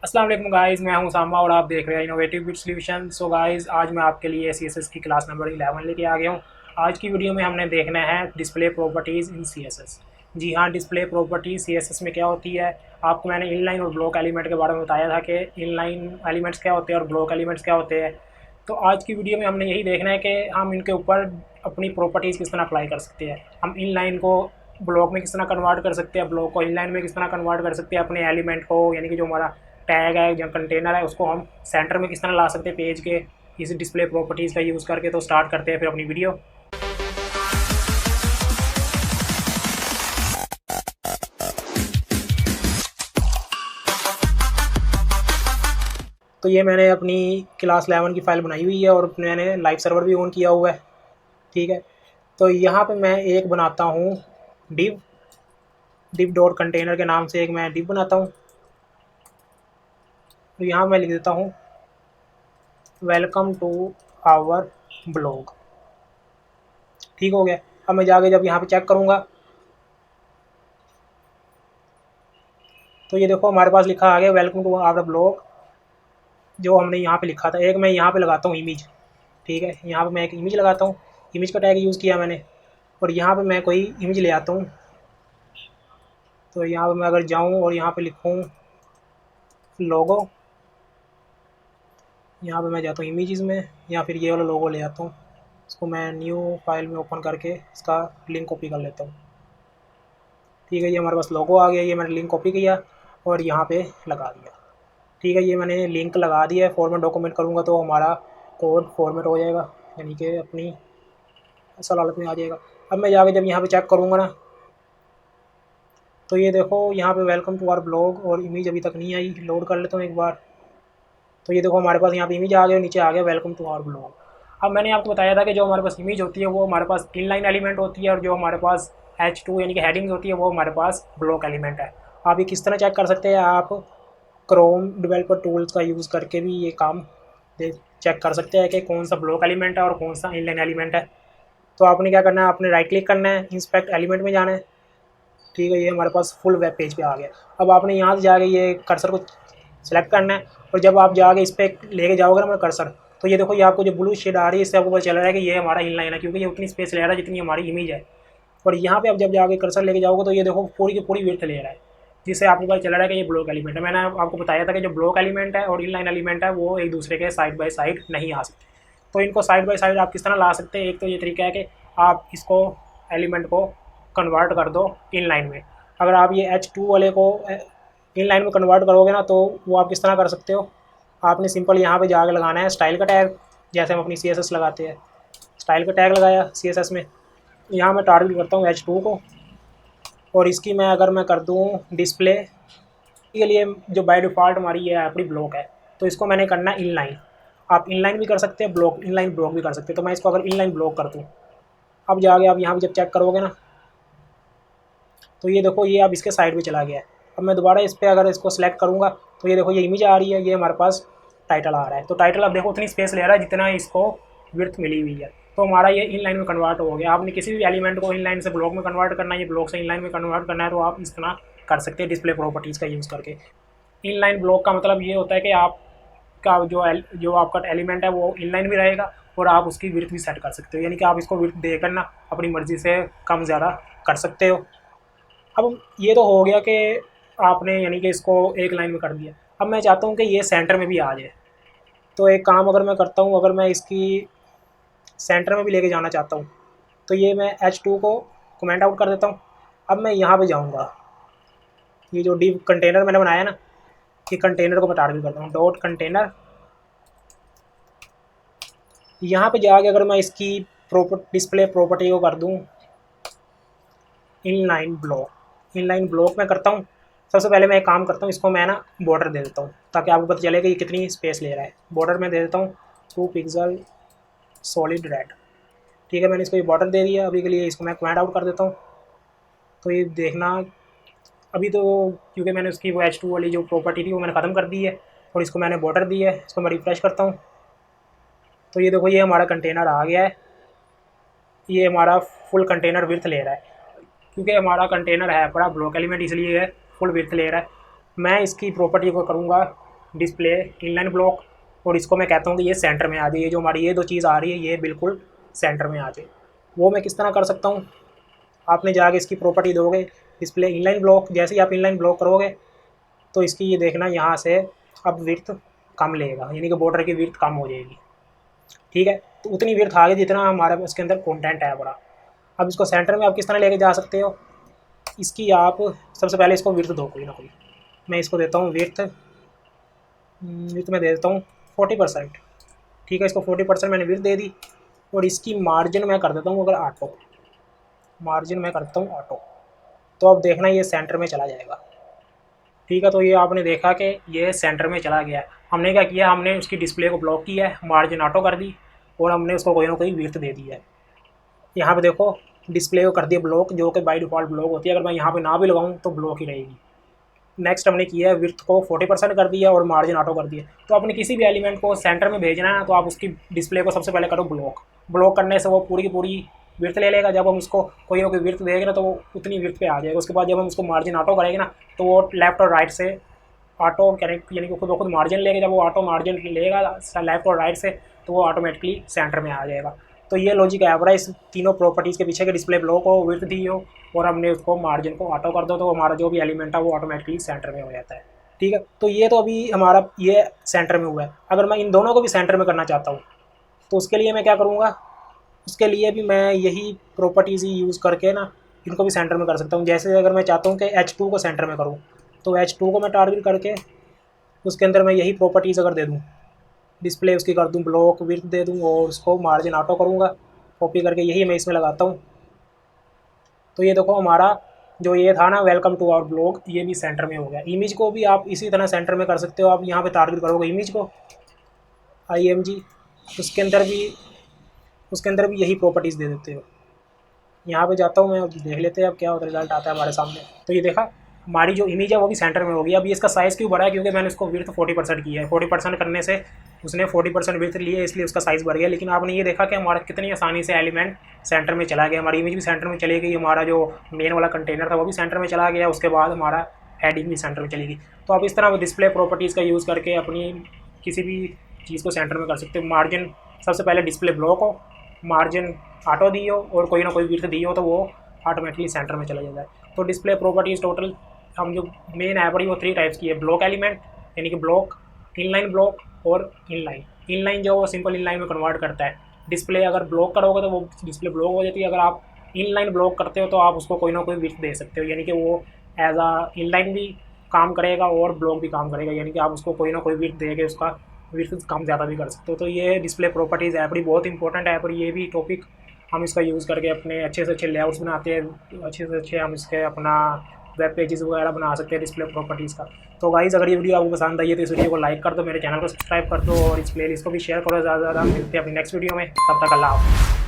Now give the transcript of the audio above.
अस्सलाम वालेकुम गाइस, मैं हूं सामा और आप देख रहे हैं innovative bit solution. So guys, आज मैं आपके लिए सीएसएस की क्लास नंबर 11 लेके आ गया हूं। आज की वीडियो में हमने देखना है डिस्प्ले प्रॉपर्टीज़ इन सीएसएस। जी हाँ, डिस्प्ले प्रॉपर्टीज सीएसएस में क्या होती है। आपको मैंने इनलाइन और ब्लॉक एलिमेंट के बारे में बताया था कि इनलाइन एलिमेंट्स क्या होते हैं और ब्लॉक एलिमेंट्स क्या होते हैं। तो आज की वीडियो में हमने यही देखना है कि हम इनके ऊपर अपनी प्रॉपर्टीज़ किस तरह अप्लाई कर सकते हैं। हम इनलाइन को ब्लॉक में किस तरह कन्वर्ट कर सकते हैं, ब्लॉक को इनलाइन में किस तरह कन्वर्ट कर सकते हैं, अपने एलिमेंट को यानी कि जो हमारा टैग है या कंटेनर है उसको हम सेंटर में किस तरह ला सकते हैं पेज के, इस डिस्प्ले प्रॉपर्टीज़ का यूज़ करके। तो स्टार्ट करते हैं फिर अपनी वीडियो। तो ये मैंने अपनी क्लास 11 की फ़ाइल बनाई हुई है और मैंने लाइव सर्वर भी ऑन किया हुआ है। ठीक है, तो यहाँ पे मैं एक बनाता हूँ डिव डिव डॉट कंटेनर के नाम से एक मैं डिव बनाता हूँ। तो यहाँ मैं लिख देता हूँ वेलकम टू आवर ब्लॉग। ठीक हो गया। अब मैं जाके जब यहाँ पे चेक करूँगा तो ये देखो हमारे पास लिखा आ गया वेलकम टू आवर ब्लॉग। जो हमने यहाँ पे लिखा था, एक मैं यहाँ पे लगाता हूँ इमेज। ठीक है, यहाँ पे मैं एक इमेज लगाता हूँ, इमेज का टैग यूज़ किया मैंने। और यहाँ पे मैं कोई इमेज ले आता हूँ। तो यहाँ पे मैं अगर जाऊँ और यहाँ पे लिखूँ लोगो, यहाँ पे मैं जाता हूँ इमेजेस में, या फिर ये वाला लोगो ले आता हूँ। इसको मैं न्यू फाइल में ओपन करके इसका लिंक कॉपी कर लेता हूँ। ठीक है, ये हमारे पास लोगो आ गया, ये मैंने लिंक कॉपी किया और यहाँ पे लगा दिया। ठीक है, ये मैंने लिंक लगा दिया है। फॉर्मेट डॉक्यूमेंट करूँगा तो हमारा कोड फॉर्मेट हो जाएगा, यानी कि अपनी असल हालत में आ जाएगा। अब मैं जाके जब यहाँ पे चेक करूँगा ना, तो ये देखो यहाँ पे वेलकम टू आवर ब्लॉग और इमेज अभी तक नहीं आई। लोड कर लेता हूँ एक बार। तो ये देखो हमारे पास यहाँ पे इमेज आ गया, नीचे आ गया वेलकम टू आवर ब्लॉग। अब मैंने आपको बताया था कि जो हमारे पास इमेज होती है वो हमारे पास इनलाइन एलिमेंट होती है, और जो हमारे पास H2 यानी कि हेडिंग्स होती है वो हमारे पास ब्लॉक एलिमेंट है। आप ये किस तरह चेक कर सकते हैं, आप क्रोम डेवलपर टूल्स का यूज़ करके भी ये काम चेक कर सकते हैं कि कौन सा ब्लॉक एलिमेंट है और कौन सा इनलाइन एलिमेंट है। तो आपने क्या करना है, आपने राइट क्लिक करना है, इंस्पेक्ट एलिमेंट में जाना है। ठीक है, ये हमारे पास फुल वेब पेज पे आ गया। अब आपने यहाँ से जाके ये कर्सर को सेलेक्ट करना है, और जब आप जाके इस पर लेके जाओगे ना अपना कर्सर, तो ये देखो ये आपको जो ब्लू शेड आ रही है इससे आपको पता चल रहा है कि ये हमारा इनलाइन है, क्योंकि ये उतनी स्पेस ले रहा है जितनी हमारी इमेज है। और यहाँ पे आप जब जाके कर्सर लेके जाओगे तो ये देखो पूरी की पूरी विड्थ ले रहा है, जिससे आपको पता चल रहा है कि ये ब्लॉक एलिमेंट है। मैंने आपको बताया था कि जो ब्लॉक एलिमेंट है और इनलाइन एलिमेंट है वो एक दूसरे के साइड बाय साइड नहीं आ सकते। तो इनको साइड बाय साइड आप किस तरह ला सकते हैं, एक तो ये तरीका है कि आप इसको एलिमेंट को कन्वर्ट कर दो इनलाइन में। अगर आप ये H2 वाले को इनलाइन में कन्वर्ट करोगे ना, तो वो आप किस तरह कर सकते हो। आपने सिंपल यहाँ पे जाके लगाना है स्टाइल का टैग, जैसे हम अपनी CSS लगाते हैं। स्टाइल का टैग लगाया CSS में, यहाँ मैं टारगेट करता हूँ H2 को, और इसकी मैं अगर मैं कर दूँ डिस्प्ले के लिए, जो बाय डिफ़ॉल्ट हमारी ये अपनी ब्लॉक है, तो इसको मैंने करना है इनलाइन। आप इनलाइन भी कर सकते हैं, ब्लॉक इनलाइन ब्लॉक भी कर सकते हैं। तो मैं इसको अगर इनलाइन ब्लॉक कर दूँ, अब जाके आप यहाँ पर जब चेक करोगे ना, तो ये देखो ये अब इसके साइड में चला गया है। अब मैं दोबारा इस पर अगर इसको सेलेक्ट करूँगा तो ये देखो ये इमेज आ रही है, ये हमारे पास टाइटल आ रहा है। तो टाइटल अब देखो उतनी स्पेस ले रहा है जितना इसको विड्थ मिली हुई है। तो हमारा ये इनलाइन में कन्वर्ट हो गया। आपने किसी भी एलिमेंट को इनलाइन से ब्लॉक में कन्वर्ट करना है, ये ब्लॉक से इनलाइन में कन्वर्ट करना है, तो आप इस तरह कर सकते हैं डिस्प्ले प्रॉपर्टीज़ का यूज़ करके। इनलाइन ब्लॉक का मतलब ये होता है कि आपका जो आपका एलिमेंट है वो इनलाइन भी रहेगा, और आप उसकी विड्थ भी सेट कर सकते हो, यानी कि आप इसको विड्थ देकर ना अपनी मर्ज़ी से कम ज़्यादा कर सकते हो। अब ये तो हो गया कि आपने यानी कि इसको एक लाइन में कर दिया। अब मैं चाहता हूँ कि ये सेंटर में भी आ जाए। तो एक काम अगर मैं करता हूँ, अगर मैं इसकी सेंटर में भी लेके जाना चाहता हूँ, तो ये मैं H2 को कमेंट आउट कर देता हूँ। अब मैं यहाँ पे जाऊँगा, ये जो डिव कंटेनर मैंने बनाया ना, कि कंटेनर को मैं टारगेट करता हूँ डॉट कंटेनर। यहाँ पे जाके अगर मैं इसकी डिस्प्ले प्रॉपर्टी को कर दूँ इनलाइन ब्लॉक में करता हूँ। सबसे पहले मैं एक काम करता हूँ, इसको मैं ना बॉर्डर दे देता हूँ ताकि आपको पता चले कि ये कितनी स्पेस ले रहा है। बॉर्डर में दे देता हूँ 2 पिक्सल सॉलिड रेड। ठीक है, मैंने इसको ये बॉर्डर दे दिया। अभी के लिए इसको मैं कमेंट आउट कर देता हूँ। तो ये देखना, अभी तो क्योंकि मैंने उसकी वो H2 वाली जो प्रॉपर्टी थी वो मैंने ख़त्म कर दी है, और इसको मैंने बॉर्डर दी है। इसको मैं रिफ्रेश करता हूँ, तो ये देखो ये हमारा कंटेनर आ गया है। ये हमारा फुल कंटेनर विड्थ ले रहा है, क्योंकि हमारा कंटेनर है बड़ा ब्लॉक एलिमेंट, इसलिए है फुल विड्थ ले रहा है। मैं इसकी प्रॉपर्टी को करूँगा डिस्प्ले इनलाइन ब्लॉक, और इसको मैं कहता हूँ कि ये सेंटर में आ जाए। ये जो हमारी ये दो चीज़ आ रही है ये बिल्कुल सेंटर में आ जाए। वो मैं किस तरह कर सकता हूँ, आपने जाके इसकी प्रॉपर्टी दोगे डिस्प्ले इनलाइन ब्लॉक। जैसे ही आप इनलाइन ब्लॉक करोगे तो इसकी ये देखना यहाँ से अब विड्थ कम लेगा, यानी कि बॉर्डर की विड्थ कम हो जाएगी। ठीक है, तो उतनी विड्थ आ गई जितना हमारे इसके अंदर कंटेंट है बड़ा। अब इसको सेंटर में आप किस तरह लेके जा सकते हो, इसकी आप सबसे पहले इसको विड्थ दो कोई ना कोई। मैं इसको देता हूँ विड्थ में दे देता हूँ 40%। ठीक है, इसको 40% मैंने विड्थ दे दी, और इसकी मार्जिन मैं कर देता हूँ अगर ऑटो, मार्जिन मैं करता हूँ ऑटो, तो अब देखना ये सेंटर में चला जाएगा। ठीक है, तो ये आपने देखा कि ये सेंटर में चला गया है। हमने क्या किया, हमने उसकी डिस्प्ले को ब्लॉक किया है, मार्जिन ऑटो कर दी, और हमने उसको कोई ना कोई विड्थ दे दी है। यहाँ पे देखो डिस्प्ले को कर दिया ब्लॉक, जो कि बाय डिफ़ॉल्ट ब्लॉक होती है, अगर मैं यहाँ पे ना भी लगाऊँ तो ब्लॉक ही रहेगी। नेक्स्ट हमने किया है विड्थ को 40% कर दिया और मार्जिन ऑटो कर दिया। तो आपने किसी भी एलिमेंट को सेंटर में भेजना है ना, तो आप उसकी डिस्प्ले को सबसे पहले करो ब्लॉक। ब्लॉक करने से वो पूरी की पूरी विड्थ ले लेगा। जब हम उसको कोई ना कोई विड्थ देंगे ना तो वो उतनी विड्थ पे आ जाएगा। उसके बाद जब हम उसको मार्जिन ऑटो करेंगे ना तो वो लेफ्ट और राइट से ऑटो कनेक्ट, यानी कि खुद ब खुद मार्जिन लेगा। जब वो ऑटो मार्जिन लेगा लेफ्ट और राइट से तो वो ऑटोमेटिकली सेंटर में आ जाएगा। तो ये लॉजिक है पूरा इस तीनों प्रॉपर्टीज़ के पीछे, के डिस्प्ले ब्लॉक हो, विड्थ दी हो, और हमने उसको मार्जिन को ऑटो कर दो तो हमारा जो भी एलिमेंट है वो ऑटोमेटिकली सेंटर में हो जाता है। ठीक है, तो ये तो अभी हमारा ये सेंटर में हुआ है। अगर मैं इन दोनों को भी सेंटर में करना चाहता हूँ तो उसके लिए मैं क्या करूँगा, उसके लिए भी मैं यही प्रॉपर्टीज़ ही यूज़ करके ना इनको भी सेंटर में कर सकता हूँ। जैसे अगर मैं चाहता हूँ कि H2 को सेंटर में करूँ तो H2 को मैं टारगेट करके उसके अंदर मैं यही प्रॉपर्टीज़ अगर दे दूँ, डिस्प्ले उसकी कर दूँ ब्लॉक, विड्थ दे दूँ, और उसको मार्जिन ऑटो करूँगा, कॉपी करके यही मैं इसमें लगाता हूँ। तो ये देखो हमारा जो ये था ना वेलकम टू आवर ब्लॉग, ये भी सेंटर में हो गया। इमेज को भी आप इसी तरह सेंटर में कर सकते हो। आप यहाँ पे टारगेट करोगे इमेज को IMG, उसके अंदर भी यही प्रॉपर्टीज़ दे देते हो। यहाँ पे जाता हूँ मैं, देख लेते हैं अब क्या रिजल्ट आता है हमारे सामने। तो ये देखा हमारी जो इमेज है वो भी सेंटर में होगी। अब इसका साइज़ क्यों बढ़ा है, क्योंकि मैंने उसको विड्थ 40% किया है। 40% करने से उसने 40% विड्थ लिए, इसलिए उसका साइज़ बढ़ गया। लेकिन आपने ये देखा कि हमारा कितनी आसानी से एलिमेंट सेंटर में चला गया। हमारी इमेज भी सेंटर में चली गई, हमारा जो मेन वाला कंटेनर था वो भी सेंटर में चला गया, उसके बाद हमारा हेडिंग भी सेंटर में चली गई। तो आप इस तरह डिस्प्ले प्रॉपर्टीज़ का यूज़ करके अपनी किसी भी चीज़ को सेंटर में कर सकते हो। मार्जिन सबसे पहले डिस्प्ले ब्लॉक हो, मार्जिन ऑटो दी हो, और कोई ना कोई विड्थ दी हो, तो वो ऑटोमेटिकली सेंटर में चला जाता है। तो डिस्प्ले प्रॉपर्टीज़ टोटल हम जो मेन है बड़ी वो 3 टाइप्स की है। ब्लॉक एलिमेंट यानी कि ब्लॉक, इनलाइन ब्लॉक और इनलाइन। इनलाइन जो वो सिंपल इनलाइन में कन्वर्ट करता है। डिस्प्ले अगर ब्लॉक करोगे तो वो डिस्प्ले ब्लॉक हो जाती है। अगर आप इनलाइन ब्लॉक करते हो तो आप उसको कोई ना कोई विड्थ दे सकते हो, यानी कि वो एज आ इनलाइन भी काम करेगा और ब्लॉक भी काम करेगा, यानी कि आप उसको कोई ना कोई विड्थ दे के उसका विड्थ कम ज़्यादा भी कर सकते हो। तो ये डिस्प्ले प्रॉपर्टीज़ ऐप बहुत इंपॉर्टेंट है, पर ये भी टॉपिक हम इसका यूज़ करके अपने अच्छे से अच्छे लेआउट्स बनाते हैं, अच्छे से अच्छे हम इसके अपना वेब पेजेस वगैरह बना सकते हैं डिस्प्ले प्रॉपर्टीज़ का। तो गाइज़ अगर ये वीडियो आपको पसंद आई है तो इस वीडियो को लाइक कर दो, मेरे चैनल को सब्सक्राइब कर दो, और इस प्लेलिस्ट को भी शेयर करो ज़्यादा से ज़्यादा। मिलते हैं अपनी नेक्स्ट वीडियो में, तब तक अल्लाह हाफ़िज़।